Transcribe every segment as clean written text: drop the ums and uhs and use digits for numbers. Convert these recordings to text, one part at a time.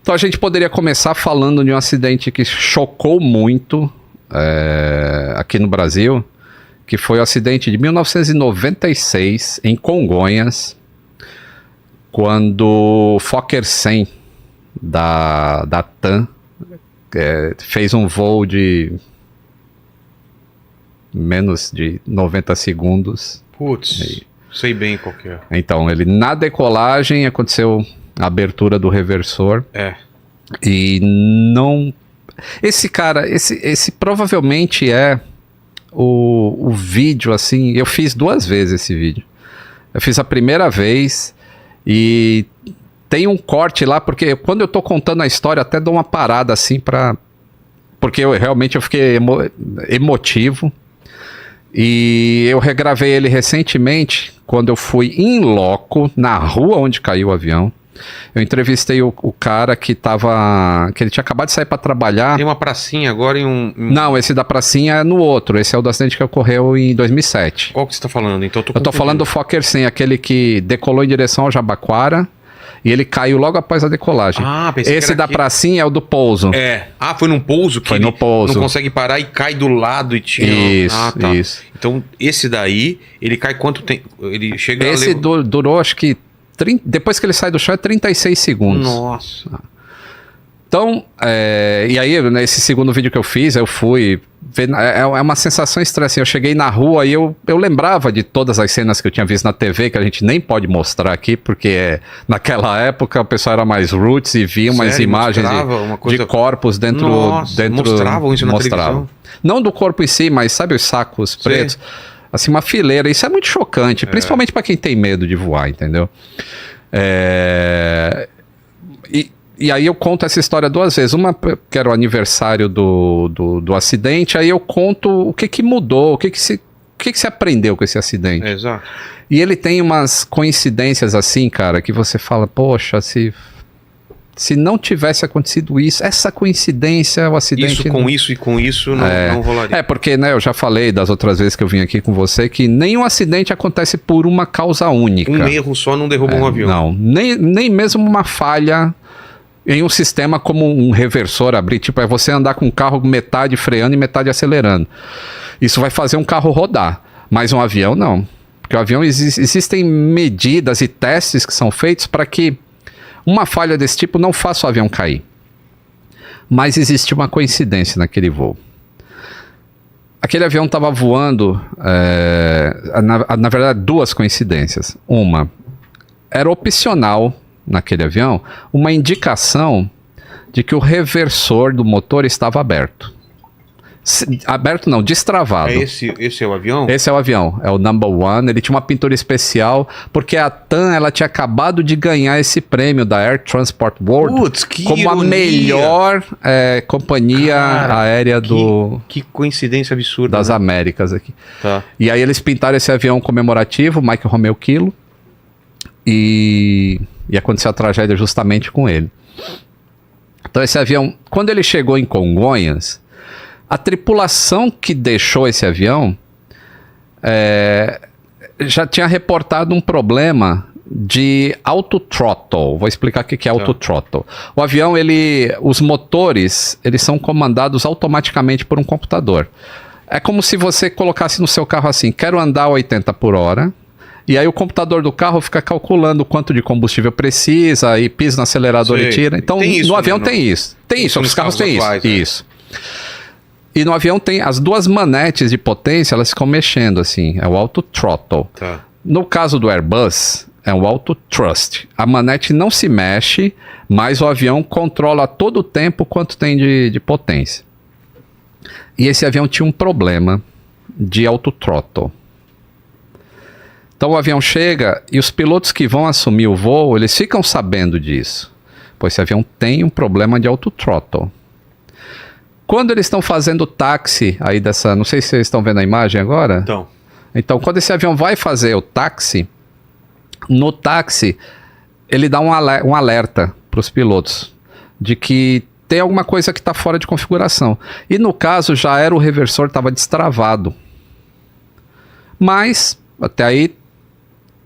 Então a gente poderia começar falando de um acidente que chocou muito aqui no Brasil, que foi o acidente de 1996 em Congonhas, quando o Fokker 100 da TAM fez um voo de menos de 90 segundos. Putz, sei bem qual que é. Então, na decolagem aconteceu a abertura do reversor. E não... Esse cara, esse provavelmente é o vídeo, assim... Eu fiz 2 vezes esse vídeo. Eu fiz a primeira vez e tem um corte lá, porque quando eu tô contando a história, até dou uma parada assim porque eu fiquei emotivo. E eu regravei ele recentemente, quando eu fui in loco, na rua onde caiu o avião. Eu entrevistei o cara que ele tinha acabado de sair para trabalhar. Tem uma pracinha agora em Não, esse da pracinha é no outro. Esse é o do acidente que ocorreu em 2007. Qual que você tá falando? Então, eu tô falando do Fokker 100, aquele que decolou em direção ao Jabaquara e ele caiu logo após a decolagem. Esse da pracinha é o do pouso. Foi num pouso que foi no pouso. Não consegue parar e cai do lado e tira... Isso. Então, esse daí, ele cai quanto tempo? Ele chega Esse durou, acho que... Depois que ele sai do chão é 36 segundos. Nossa. Então, e aí, nesse segundo vídeo que eu fiz, eu fui ver, é uma sensação estranha, assim, eu cheguei na rua e eu lembrava de todas as cenas que eu tinha visto na TV, que a gente nem pode mostrar aqui, porque naquela época o pessoal era mais roots e via umas imagens de corpos dentro... Mostravam isso na televisão? Não do corpo em si, mas sabe os sacos pretos? Assim, uma fileira. Isso é muito chocante, principalmente para quem tem medo de voar, entendeu? E aí eu conto essa história 2 vezes. Uma que era o aniversário do acidente, aí eu conto o que mudou, o que se aprendeu com esse acidente. Exato. E ele tem umas coincidências assim, cara, que você fala, poxa, se não tivesse acontecido isso, essa coincidência, o acidente... Isso com isso e com isso não rolaria. Porque, né, eu já falei das outras vezes que eu vim aqui com você que nenhum acidente acontece por uma causa única. Um erro só não derruba um avião. Não, nem mesmo uma falha em um sistema como um reversor abrir. Tipo, é você andar com o carro metade freando e metade acelerando. Isso vai fazer um carro rodar, mas um avião não. Porque o avião existem medidas e testes que são feitos para que uma falha desse tipo não faça o avião cair. Mas existe uma coincidência naquele voo. Aquele avião estava voando, na verdade, 2 coincidências. Uma, era opcional naquele avião uma indicação de que o reversor do motor estava aberto. Aberto não, destravado. Esse é o avião? Esse é o avião, é o number 1. Ele tinha uma pintura especial, porque a TAM, ela tinha acabado de ganhar esse prêmio da Air Transport World como ironia. A melhor companhia aérea Que coincidência absurda. Das Américas aqui. Tá. E aí eles pintaram esse avião comemorativo, Mike Romeo Kilo, e aconteceu a tragédia justamente com ele. Então esse avião, quando ele chegou em Congonhas, a tripulação que deixou esse avião já tinha reportado um problema de auto-throttle. Vou explicar o que é auto-throttle. O avião, os motores, eles são comandados automaticamente por um computador. É como se você colocasse no seu carro assim, quero andar a 80 por hora, e aí o computador do carro fica calculando quanto de combustível precisa, e pisa no acelerador e tira. Então, no avião tem isso. Tem isso, os carros têm isso. Isso. E no avião tem as 2 manetes de potência, elas ficam mexendo assim, é o auto-throttle. Tá. No caso do Airbus, é o auto-thrust. A manete não se mexe, mas o avião controla todo o tempo quanto tem de potência. E esse avião tinha um problema de auto-throttle. Então o avião chega e os pilotos que vão assumir o voo, eles ficam sabendo disso. Pois esse avião tem um problema de auto-throttle. Quando eles estão fazendo o táxi aí dessa... Não sei se vocês estão vendo a imagem agora. Então, quando esse avião vai fazer o táxi, no táxi, ele dá um alerta para os pilotos de que tem alguma coisa que está fora de configuração. E no caso, já era o reversor, estava destravado. Mas, até aí,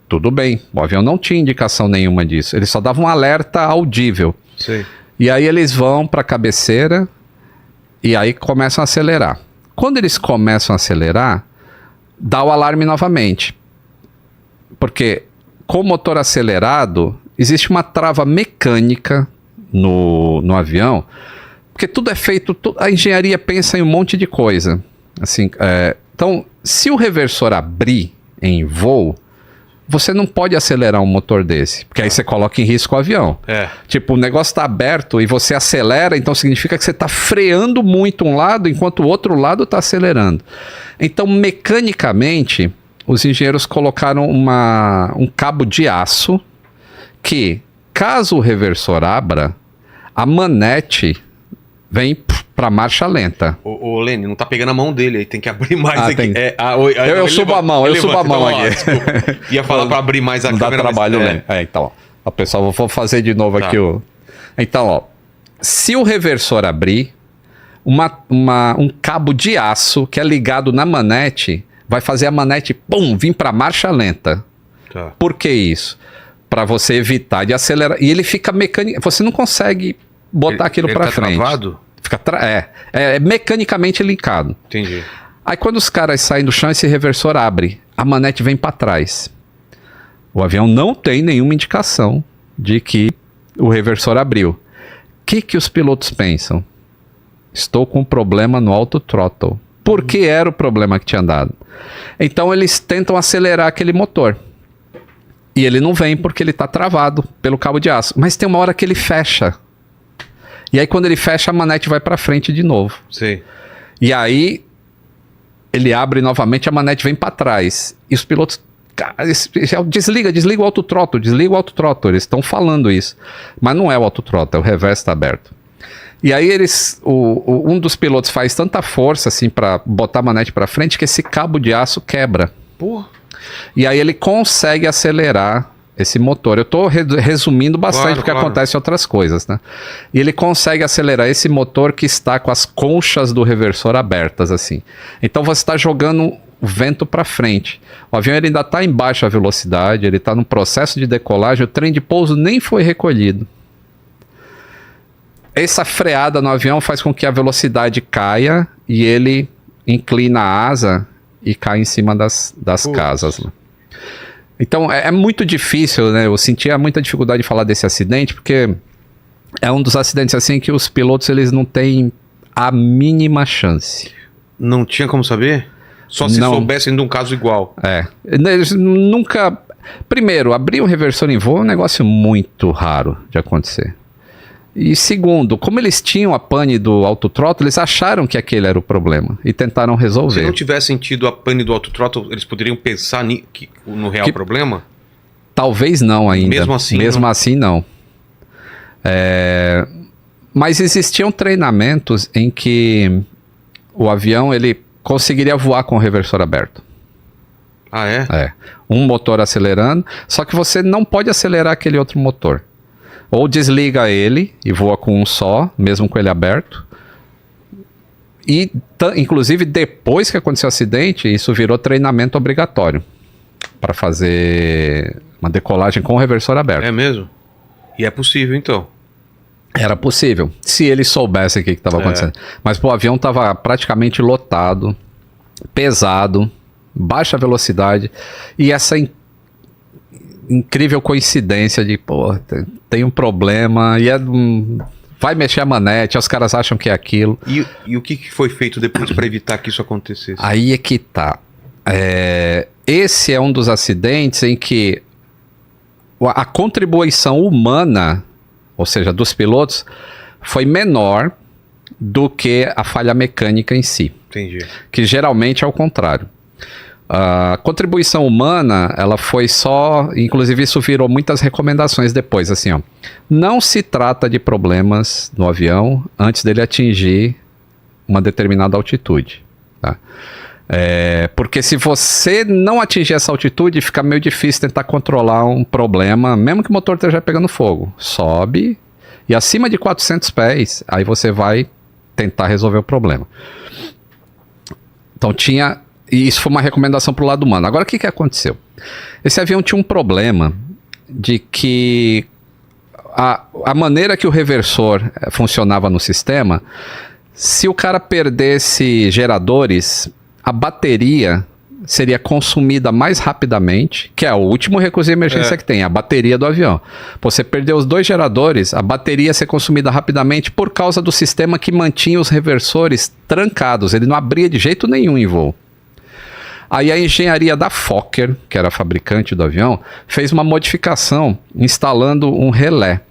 tudo bem. O avião não tinha indicação nenhuma disso. Ele só dava um alerta audível. Sei. E aí eles vão para a cabeceira e aí começam a acelerar. Quando eles começam a acelerar, dá o alarme novamente. Porque com o motor acelerado, existe uma trava mecânica no avião, porque tudo é feito, a engenharia pensa em um monte de coisa. Assim, então, se o reversor abrir em voo, você não pode acelerar um motor desse, porque aí você coloca em risco o avião. Tipo, o negócio está aberto e você acelera, então significa que você está freando muito um lado, enquanto o outro lado está acelerando. Então, mecanicamente, os engenheiros colocaram um cabo de aço que, caso o reversor abra, a manete vem para marcha lenta. Ô, Lene, não tá pegando a mão dele, aí tem que abrir mais aqui. Eu subo a mão, aqui. Ia falar para abrir mais a câmera. Não dá trabalho, Lene. Então, ó, pessoal, vou fazer de novo aqui o... Então, ó, se o reversor abrir, um cabo de aço que é ligado na manete vai fazer a manete, vir para marcha lenta. Tá. Por que isso? Para você evitar de acelerar. E ele fica mecânico. Você não consegue botar aquilo para frente. Travado? Fica é mecanicamente linkado. Entendi. Aí quando os caras saem do chão, esse reversor abre. A manete vem para trás. O avião não tem nenhuma indicação de que o reversor abriu. O que os pilotos pensam? Estou com um problema no autothrottle. Por que era o problema que tinha dado? Então eles tentam acelerar aquele motor. E ele não vem porque ele está travado pelo cabo de aço. Mas tem uma hora que ele fecha. E aí quando ele fecha, a manete vai para frente de novo. Sim. E aí ele abre novamente, a manete vem para trás. E os pilotos... Desliga o autothrottle, desliga o autothrottle. Eles estão falando isso. Mas não é o autothrottle, o reverso está aberto. E aí um dos pilotos faz tanta força assim para botar a manete para frente que esse cabo de aço quebra. Porra. E aí ele consegue acelerar esse motor. Eu estou resumindo bastante porque acontece outras coisas, né? E ele consegue acelerar esse motor que está com as conchas do reversor abertas assim. Então você está jogando o vento para frente. O avião ele ainda está em baixa velocidade, ele está no processo de decolagem, o trem de pouso nem foi recolhido. Essa freada no avião faz com que a velocidade caia e ele inclina a asa e cai em cima das casas. Né? Então é muito difícil, né? Eu sentia muita dificuldade de falar desse acidente, porque é um dos acidentes assim que os pilotos eles não têm a mínima chance. Não tinha como saber? Só se soubessem de um caso igual. Eles nunca... Primeiro, abrir um reversor em voo é um negócio muito raro de acontecer. E segundo, como eles tinham a pane do autothrottle, eles acharam que aquele era o problema e tentaram resolver. Se não tivessem tido a pane do autothrottle, eles poderiam pensar no real problema? Talvez não ainda. Mesmo assim, não. Mas existiam treinamentos em que o avião ele conseguiria voar com o reversor aberto. Ah, é? Um motor acelerando, só que você não pode acelerar aquele outro motor. Ou desliga ele e voa com um só, mesmo com ele aberto. E, inclusive, depois que aconteceu o acidente, isso virou treinamento obrigatório para fazer uma decolagem com o reversor aberto. É mesmo? E é possível, então? Era possível, se eles soubessem o que estava acontecendo. Mas o avião estava praticamente lotado, pesado, baixa velocidade, e essa incrível coincidência de, tem um problema, e vai mexer a manete, os caras acham que é aquilo. E o que foi feito depois para evitar que isso acontecesse? Aí é que tá. Esse é um dos acidentes em que a contribuição humana, ou seja, dos pilotos, foi menor do que a falha mecânica em si. Entendi. Que geralmente é o contrário. A contribuição humana, ela foi só... Inclusive isso virou muitas recomendações depois, assim, ó. Não se trata de problemas no avião antes dele atingir uma determinada altitude, tá? Porque se você não atingir essa altitude, fica meio difícil tentar controlar um problema, mesmo que o motor esteja pegando fogo. Sobe e acima de 400 pés, aí você vai tentar resolver o problema. Então tinha... E isso foi uma recomendação para o lado humano. Agora, o que aconteceu? Esse avião tinha um problema de que a maneira que o reversor funcionava no sistema, se o cara perdesse geradores, a bateria seria consumida mais rapidamente, que é o último recurso de emergência que tem, a bateria do avião. Você perdeu os 2 geradores, a bateria ia ser consumida rapidamente por causa do sistema que mantinha os reversores trancados, ele não abria de jeito nenhum em voo. Aí a engenharia da Fokker, que era a fabricante do avião, fez uma modificação instalando um relé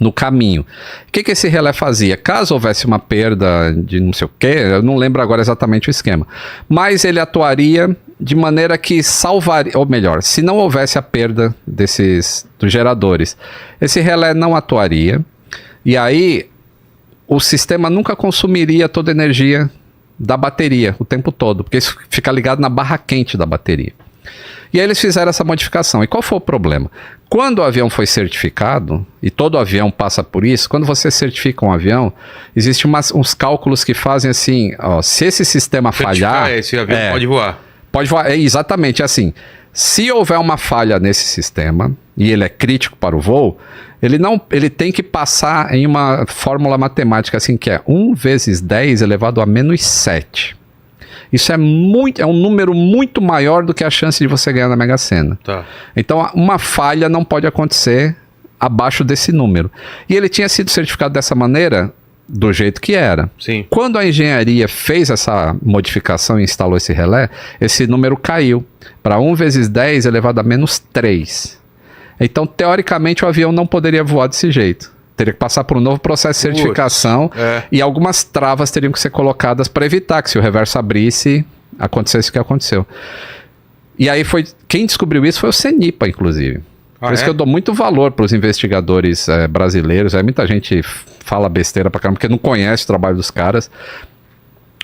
no caminho. O que esse relé fazia? Caso houvesse uma perda de não sei o quê, eu não lembro agora exatamente o esquema, mas ele atuaria de maneira que salvaria, ou melhor, se não houvesse a perda dos geradores, esse relé não atuaria, e aí o sistema nunca consumiria toda a energia da bateria o tempo todo, porque isso fica ligado na barra quente da bateria. E aí eles fizeram essa modificação. E qual foi o problema? Quando o avião foi certificado, e todo avião passa por isso, quando você certifica um avião, existem uns cálculos que fazem assim, ó, se esse sistema falhar... Esse avião pode voar. Pode voar, exatamente assim. Se houver uma falha nesse sistema, e ele é crítico para o voo, ele tem que passar em uma fórmula matemática assim, que é 1 vezes 10 elevado a menos 7. Isso é um número muito maior do que a chance de você ganhar na Mega Sena. Tá. Então, uma falha não pode acontecer abaixo desse número. E ele tinha sido certificado dessa maneira, do jeito que era. Sim. Quando a engenharia fez essa modificação e instalou esse relé, esse número caiu para 1 vezes 10 elevado a menos 3. Então, teoricamente, o avião não poderia voar desse jeito. Teria que passar por um novo processo de certificação e algumas travas teriam que ser colocadas para evitar que, se o reverso abrisse, acontecesse o que aconteceu. E aí quem descobriu isso foi o CENIPA, inclusive. Por isso que eu dou muito valor para os investigadores brasileiros. Aí muita gente fala besteira pra caramba, porque não conhece o trabalho dos caras.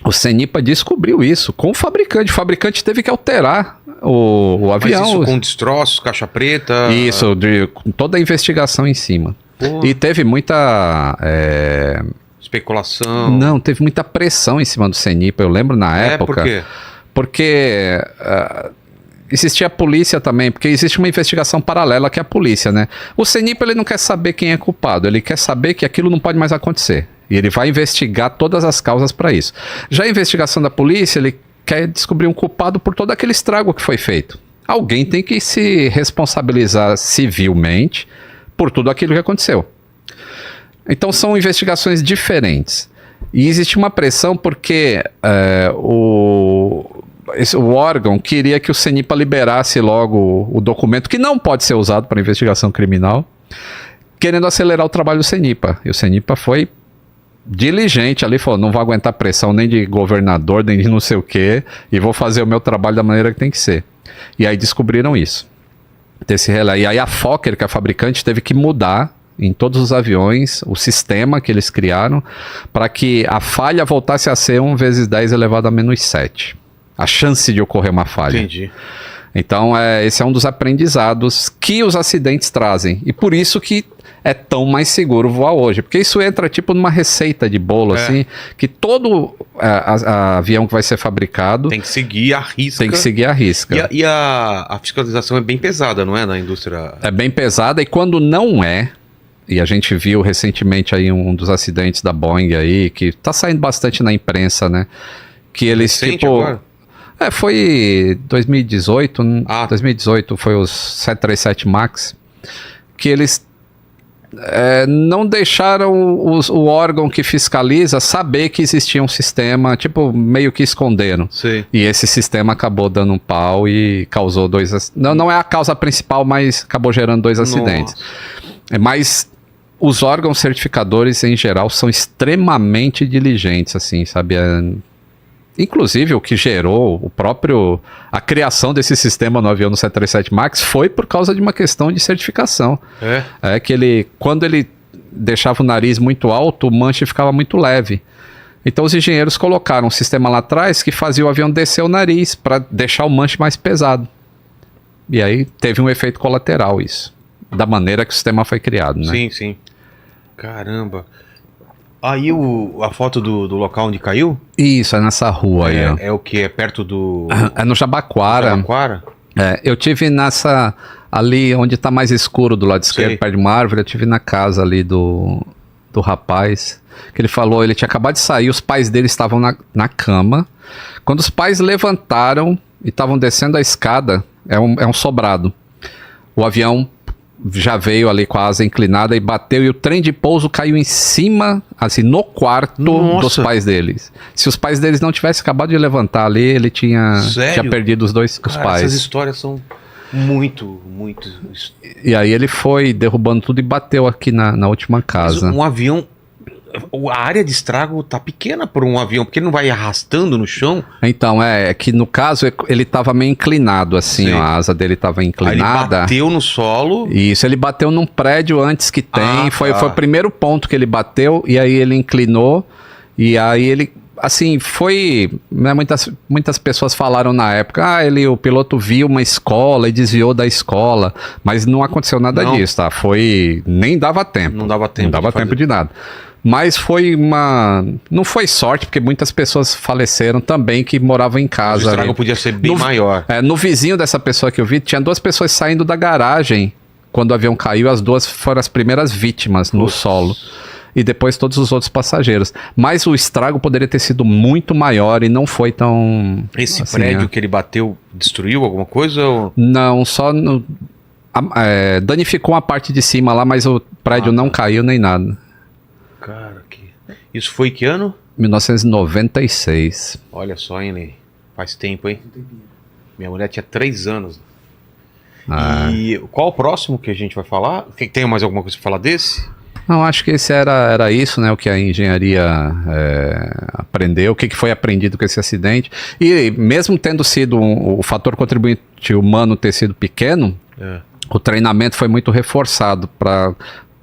O CENIPA descobriu isso com o fabricante. O fabricante teve que alterar o avião. Mas isso com destroços, caixa preta... Isso, com toda a investigação em cima. Pô. E teve muita... especulação. Não, teve muita pressão em cima do CENIPA. Eu lembro na época... Por quê? Porque existia a polícia também, porque existe uma investigação paralela que é a polícia, né? O CENIPA, ele não quer saber quem é culpado, ele quer saber que aquilo não pode mais acontecer. E ele vai investigar todas as causas para isso. Já a investigação da polícia, ele quer descobrir um culpado por todo aquele estrago que foi feito. Alguém tem que se responsabilizar civilmente por tudo aquilo que aconteceu. Então são investigações diferentes. E existe uma pressão porque o órgão queria que o CENIPA liberasse logo o documento, que não pode ser usado para investigação criminal, querendo acelerar o trabalho do CENIPA. E o CENIPA foi diligente ali, falou, não vou aguentar pressão nem de governador, nem de não sei o quê, e vou fazer o meu trabalho da maneira que tem que ser. E aí descobriram isso. Desse relé. E aí a Fokker, que é a fabricante, teve que mudar em todos os aviões o sistema que eles criaram para que a falha voltasse a ser 1 vezes 10 elevado a menos 7. A chance de ocorrer uma falha. Entendi. Então, esse é um dos aprendizados que os acidentes trazem. E por isso que é tão mais seguro voar hoje. Porque isso entra tipo numa receita de bolo, assim, que todo avião que vai ser fabricado... Tem que seguir a risca. Tem que seguir a risca. E a fiscalização é bem pesada, não é? Na indústria... É bem pesada, e quando não é... E a gente viu recentemente aí um dos acidentes da Boeing aí, que tá saindo bastante na imprensa, né? Que eles, recente tipo... agora? Foi 2018, 2018 foi os 737 MAX, que eles não deixaram o órgão que fiscaliza saber que existia um sistema, tipo, meio que esconderam. Sim. E esse sistema acabou dando um pau e causou 2... Não é a causa principal, mas acabou gerando 2 acidentes. Mas os órgãos certificadores, em geral, são extremamente diligentes, assim, sabe? Inclusive, o que gerou a criação desse sistema no avião no 737 MAX foi por causa de uma questão de certificação. Que quando ele deixava o nariz muito alto, o manche ficava muito leve. Então os engenheiros colocaram um sistema lá atrás que fazia o avião descer o nariz para deixar o manche mais pesado. E aí teve um efeito colateral isso, da maneira que o sistema foi criado, né? Sim, sim. Caramba. Aí a foto do local onde caiu? Isso, é nessa rua aí. Ó. É o que? É perto do... É no Jabaquara. Jabaquara? Eu tive Ali onde tá mais escuro do lado esquerdo, Sei. perto de uma árvore, eu tive na casa ali do rapaz, que ele falou, ele tinha acabado de sair, os pais dele estavam na cama. Quando os pais levantaram e estavam descendo a escada, é um sobrado. O avião já veio ali com a asa inclinada e bateu, e o trem de pouso caiu em cima, assim, no quarto Nossa. dos pais deles. Se os pais deles não tivessem acabado de levantar ali, ele tinha Sério? perdido os Cara, pais. essas histórias são muito... E aí ele foi derrubando tudo e bateu aqui na última Mas casa. um avião... A área de estrago tá pequena por um avião, porque ele não vai arrastando no chão. Então, é que no caso ele tava meio inclinado, assim, Sim. ó, a asa dele tava Aí ele inclinada. bateu no solo. Isso, ele bateu num prédio antes que tem, Ah, foi tá. o primeiro ponto que ele bateu, e aí ele inclinou, e aí ele, assim, foi, né, muitas pessoas falaram na época, o piloto viu uma escola e desviou da escola, mas não aconteceu nada Não. disso, tá? Nem dava tempo. Não dava tempo. Não dava tempo de nada. Mas foi não foi sorte, porque muitas pessoas faleceram também que moravam em O casa. estrago ali. podia ser bem No- maior. No vizinho dessa pessoa que eu vi, tinha 2 pessoas saindo da garagem quando o avião caiu. As 2 foram as primeiras vítimas no Putz. solo. E depois todos os outros passageiros. Mas o estrago poderia ter sido muito maior e não foi tão... Esse assim, prédio né? que ele bateu destruiu alguma coisa? Ou... Não, só... danificou a parte de cima lá, mas o prédio não caiu nem nada. Cara, isso foi que ano? 1996. Olha só, hein, Ney? Faz tempo, hein? Minha mulher tinha 3 anos. Ah. E qual o próximo que a gente vai falar? Tem mais alguma coisa pra falar desse? Não, acho que esse era isso, né? O que a engenharia aprendeu, o que foi aprendido com esse acidente. E mesmo tendo sido o fator contribuinte humano ter sido pequeno, o treinamento foi muito reforçado para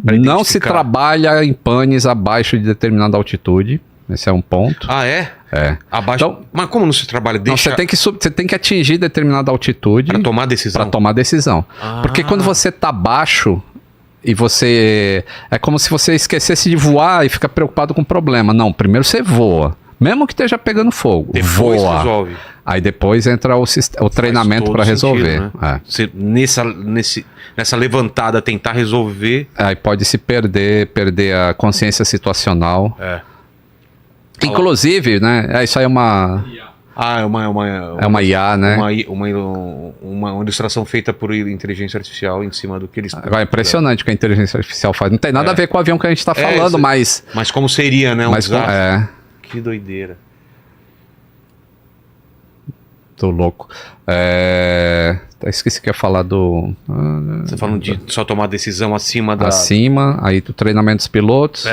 não se identificar. trabalha em panes abaixo de determinada altitude. Esse é um ponto. Ah, é? É. Abaixo. Então- Mas como não se trabalha? Não, Deixa você tem que atingir determinada altitude pra tomar decisão. para tomar decisão. Ah. Porque quando você tá baixo e você... É como se você esquecesse de voar e fica preocupado com o problema. Não, primeiro você voa. Mesmo que esteja pegando fogo. Depois voa. resolve. Aí depois entra o treinamento todo para sentido, resolver. né? Você, nessa levantada, tentar resolver. Aí pode se perder a consciência situacional. É. Inclusive, né? Isso aí é uma IA, né? Uma ilustração feita por inteligência artificial em cima do que eles. Agora é impressionante o que a inteligência artificial faz. Não tem nada a ver com o avião que a gente está falando, isso- mas... Mas como seria, né? mas Desastre. Que doideira. tô louco. Esqueci que ia falar do... Você falando de só tomar decisão acima da. Acima, aí do treinamento dos pilotos.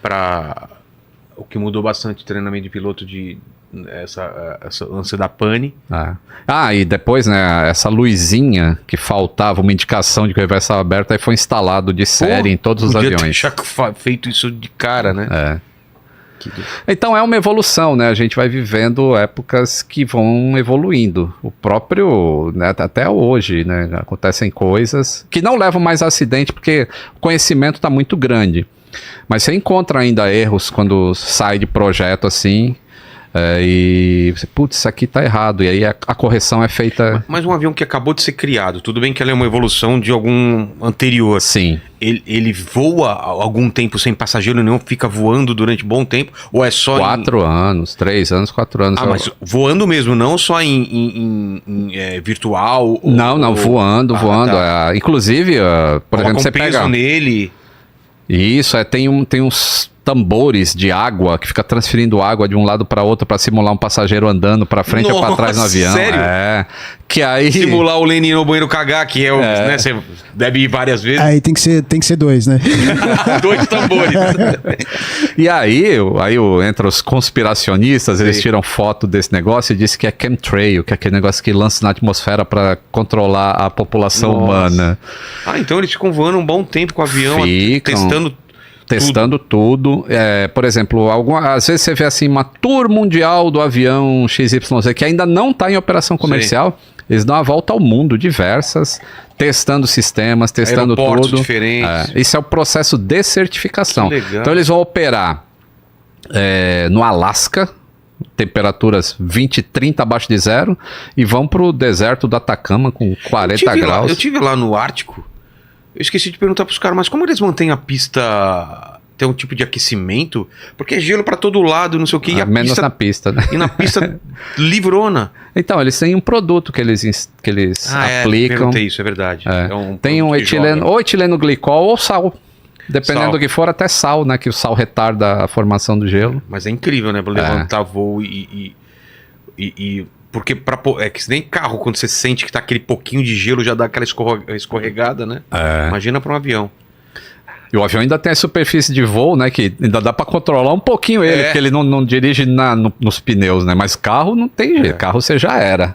Para o que mudou bastante o treinamento de piloto de essa lance da pane. E depois, né, essa luzinha que faltava, uma indicação de que o reverso estava aberto, aí foi instalado de série em todos os Podia ter aviões. já feito isso de cara, né? Então é uma evolução, né? A gente vai vivendo épocas que vão evoluindo. O próprio, né, até hoje, né, acontecem coisas que não levam mais a acidente porque o conhecimento está muito grande. Mas você encontra ainda erros quando sai de projeto assim, e você, putz, isso aqui tá errado, e aí a correção é feita... Mas um avião que acabou de ser criado, tudo bem que ela é uma evolução de algum anterior. Sim. Ele voa algum tempo sem passageiro nenhum, fica voando durante bom tempo, ou é só 4 anos, 3 anos, 4 anos. mas voando mesmo, não só em virtual? Não, voando. Tá. Inclusive, por exemplo, você peso pega... nele. Isso, tem uns tambores de água que fica transferindo água de um lado para outro para simular um passageiro andando para frente ou para trás no avião. Sério? Que aí... Simular o Lenin no banheiro cagar, que é o... Né, você deve ir várias vezes. Aí tem que ser 2, né? 2 tambores. E aí entre os conspiracionistas, eles tiram foto desse negócio e dizem que é chemtrail, que é aquele negócio que lança na atmosfera para controlar a população humana. Então eles ficam voando um bom tempo com o avião, Ficam testando tudo. Por exemplo, às vezes você vê assim uma tour mundial do avião XYZ que ainda não está em operação comercial. Eles dão a volta ao mundo, diversas, testando sistemas, testando aeroportos tudo. diferentes. Isso é o processo de certificação. Que legal. Então eles vão operar no Alasca, temperaturas 20, 30 abaixo de zero, e vão pro deserto do Atacama com 40 graus. Eu tive lá no Ártico, eu esqueci de perguntar pros caras, mas como eles mantêm a pista... Tem um tipo de aquecimento? Porque é gelo pra todo lado, não sei o que. Menos na pista, né? E na pista livrona. Então, eles têm um produto que eles aplicam. Perguntei isso, é verdade. Tem um etileno, ou etileno glicol ou sal. Dependendo do que for, até sal, né? Que o sal retarda a formação do gelo. Mas é incrível, né? Pra levantar voo porque é que nem carro, quando você sente que tá aquele pouquinho de gelo, já dá aquela escorregada, né? Imagina pra um avião. E o avião ainda tem a superfície de voo, né? Que ainda dá pra controlar um pouquinho ele, porque ele não dirige nos pneus, né? Mas carro não tem jeito. Carro você já era.